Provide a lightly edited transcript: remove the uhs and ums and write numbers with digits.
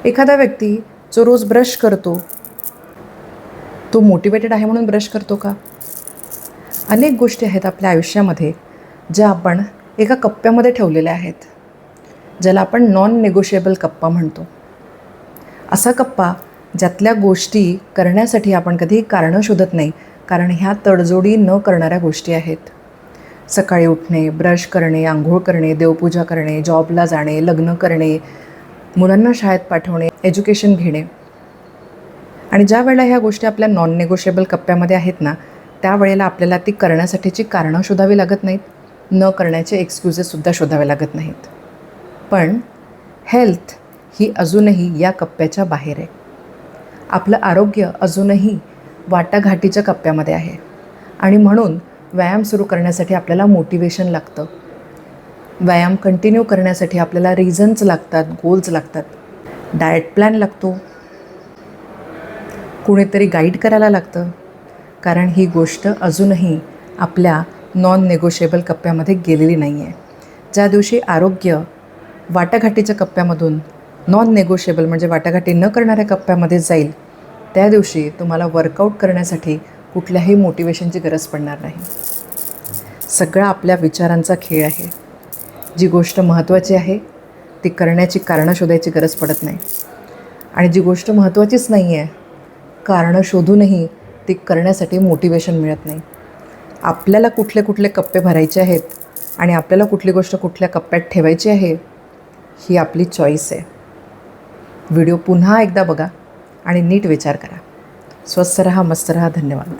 एखादा व्यक्ती जो रोज ब्रश करतो, तो मोटिवेटेड आहे म्हणून ब्रश करतो का? अनेक गोष्टी आहेत आपल्या आयुष्यामध्ये ज्या आपण एका कप्प्यामध्ये ठेवलेल्या आहेत, ज्याला आपण नॉन निगोशिएबल कप्पा म्हणतो. असा कप्पा ज्यातल्या गोष्टी करण्यासाठी आपण कधीही कारणं शोधत नाही, कारण ह्या तडजोडी न करणाऱ्या गोष्टी आहेत. सकाळी उठणे, ब्रश करणे, आंघोळ करणे, देवपूजा करणे, जॉबला जाणे, लग्न करणे, मुलांना शाळेत पाठवणे, एज्युकेशन घेणे. आणि ज्या वेळेला ह्या गोष्टी आपल्या नॉन निगोशिएबल कप्प्यामध्ये आहेत ना, त्यावेळेला आपल्याला ती करण्यासाठीची कारणं शोधावी लागत नाहीत, न करण्याचे एक्सक्युजेससुद्धा शोधावे लागत नाहीत. पण हेल्थ ही अजूनही या कप्प्याच्या बाहेर आहे. आपलं आरोग्य अजूनही वाटाघाटीच्या कप्प्यामध्ये आहे. आणि म्हणून व्यायाम सुरू करण्यासाठी आपल्याला मोटिवेशन लागतं. व्यायाम कंटिन्यू करण्यासाठी आपल्याला रिझन्स लागतात, गोल्स लागतात, डाएट प्लॅन लागतो, कुणीतरी गाईड करायला लागतं. कारण ही गोष्ट अजूनही आपल्या नॉन निगोशिएबल कप्प्यामध्ये गेलेली नाही आहे. ज्या दिवशी आरोग्य वाटाघाटीच्या कप्प्यामधून नॉन निगोशिएबल म्हणजे वाटाघाटी न करणाऱ्या कप्प्यामध्ये जाईल, त्या दिवशी तुम्हाला वर्कआउट करण्यासाठी कुठल्याही मोटिवेशनची गरज पडणार नाही. सगळा आपल्या विचारांचा खेळ आहे. जी गोष्ट महत्त्वाची आहे ती करण्याची कारणं शोधायची गरज पडत नाही. आणि जी गोष्ट महत्त्वाचीच नाही आहे, कारणं शोधूनही ती करण्यासाठी मोटिवेशन मिळत नाही. आपल्याला कुठले कुठले कप्पे भरायचे आहेत आणि आपल्याला कुठली गोष्ट कुठल्या कप्प्यात ठेवायची आहे, ही आपली चॉईस आहे. व्हिडिओ पुन्हा एकदा बघा आणि नीट विचार करा. स्वस्थ रहा, मस्त रहा. धन्यवाद.